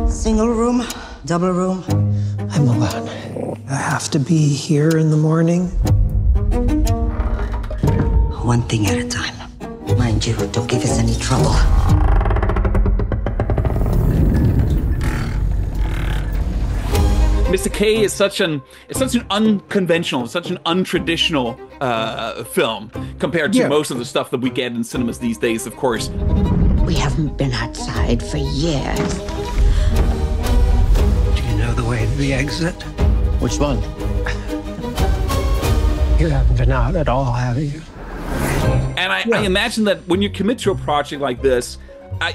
Single room, double room. I'm alone. I have to be here in the morning. One thing at a time. Mind you, don't give us any trouble. Mr. K is such an unconventional, such an untraditional film compared to most of the stuff that we get in cinemas these days, of course. We haven't been outside for years. Do you know the way to the exit? Which one? You haven't been out at all, have you? And I imagine that when you commit to a project like this,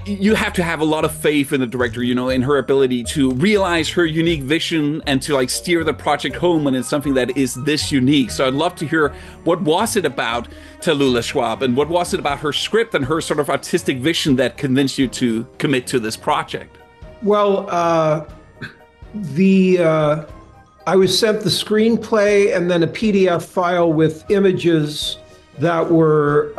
you have to have a lot of faith in the director, you know, in her ability to realize her unique vision and to like steer the project home when it's something that is this unique. So I'd love to hear, what was it about Tallulah Schwab and what was it about her script and her sort of artistic vision that convinced you to commit to this project? Well, I was sent the screenplay and then a PDF file with images that were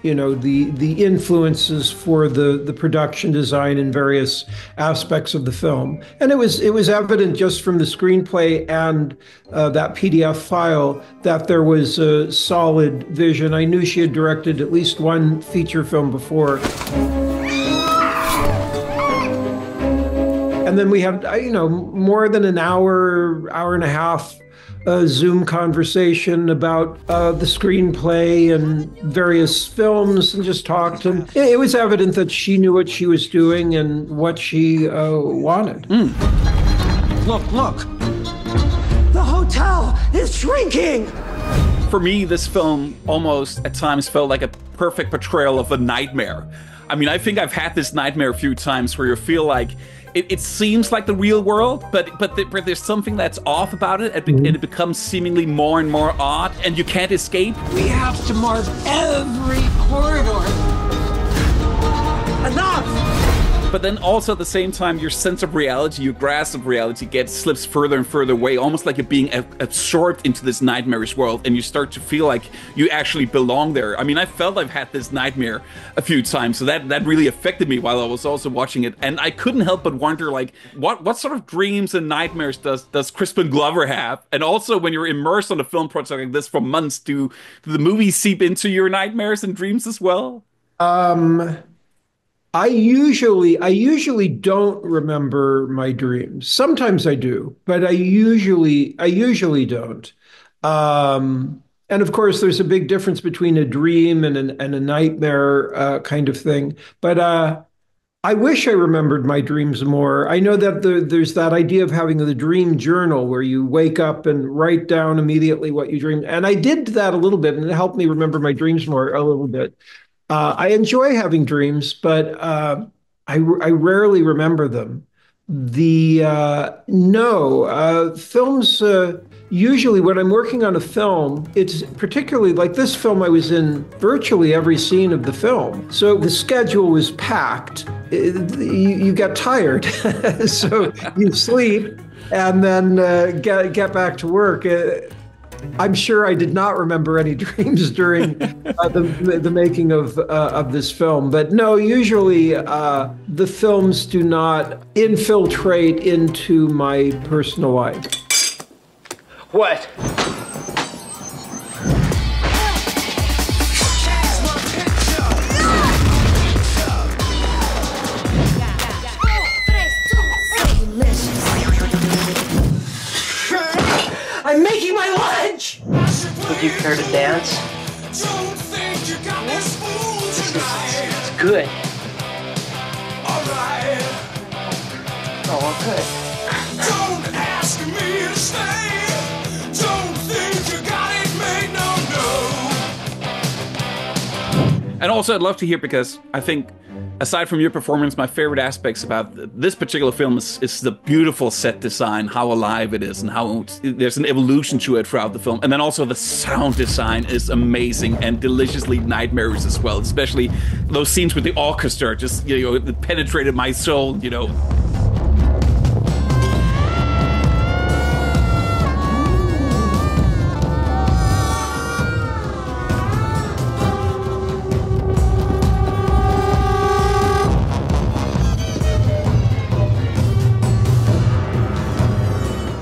you know, the influences for the production design in various aspects of the film. And it was evident just from the screenplay and that PDF file that there was a solid vision. I knew she had directed at least one feature film before. And then we had, you know, more than an hour and a half Zoom conversation about the screenplay and various films and just talked. And it was evident that she knew what she was doing and what she wanted. Look. The hotel is shrinking. For me, this film almost at times felt like a perfect portrayal of a nightmare. I mean, I think I've had this nightmare a few times where you feel like it seems like the real world, but there's something that's off about it, and it becomes seemingly more and more odd, and you can't escape. We have to mark every corridor. Enough! But then also at the same time, your sense of reality, your grasp of reality slips further and further away, almost like you're being absorbed into this nightmarish world, and you start to feel like you actually belong there. I mean, I felt I've had this nightmare a few times, so that really affected me while I was also watching it. And I couldn't help but wonder, like, what sort of dreams and nightmares does Crispin Glover have? And also, when you're immersed on a film project like this for months, do the movies seep into your nightmares and dreams as well? I usually don't remember my dreams. Sometimes I do, but I usually don't. And of course, there's a big difference between a dream and a nightmare kind of thing. But I wish I remembered my dreams more. I know that there's that idea of having the dream journal where you wake up and write down immediately what you dreamed. And I did that a little bit, and it helped me remember my dreams more a little bit. I enjoy having dreams, but I rarely remember them. Films, usually when I'm working on a film, it's particularly like this film, I was in virtually every scene of the film. So the schedule was packed. You get tired, so you sleep and then get back to work. I'm sure I did not remember any dreams during the making of this film. But no, usually the films do not infiltrate into my personal life. What? I'm making my lunch! Would you care to dance? It's good. Oh, good. Don't ask me to stay. Don't think you got it made, no. And also, I'd love to hear, because I think, aside from your performance, my favorite aspects about this particular film is the beautiful set design, how alive it is, and how there's an evolution to it throughout the film. And then also the sound design is amazing and deliciously nightmarish as well, especially those scenes with the orchestra, just, you know, it penetrated my soul, you know.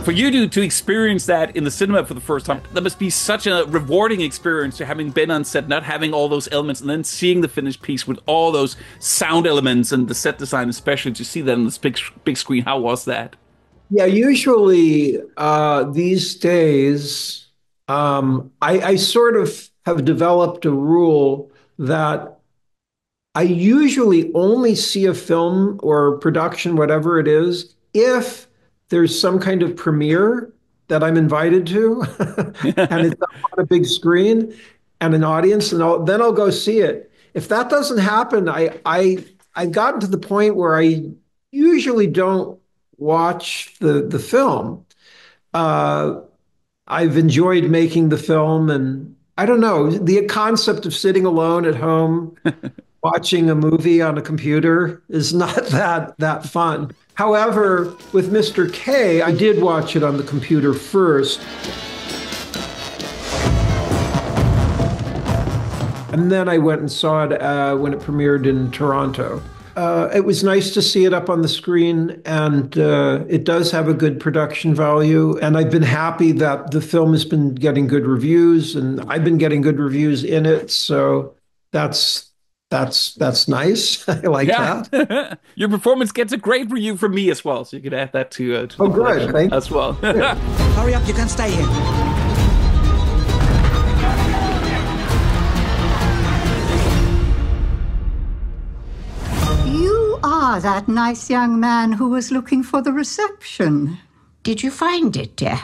For you to experience that in the cinema for the first time, that must be such a rewarding experience to having been on set, not having all those elements, and then seeing the finished piece with all those sound elements and the set design, especially to see that on this big screen. How was that? Yeah, usually these days, I sort of have developed a rule that I usually only see a film or production, whatever it is, if there's some kind of premiere that I'm invited to, and it's on a big screen and an audience, and then I'll go see it. If that doesn't happen, I've gotten to the point where I usually don't watch the film. I've enjoyed making the film, and I don't know, the concept of sitting alone at home watching a movie on a computer is not that fun. However, with Mr. K, I did watch it on the computer first. And then I went and saw it when it premiered in Toronto. It was nice to see it up on the screen, and it does have a good production value. And I've been happy that the film has been getting good reviews, and I've been getting good reviews in it. So that's nice. I like that. Your performance gets a great review from me as well, so you could add that to the good. Thank as well. Hurry up, you can't stay here. You are that nice young man who was looking for the reception. Did you find it, dear?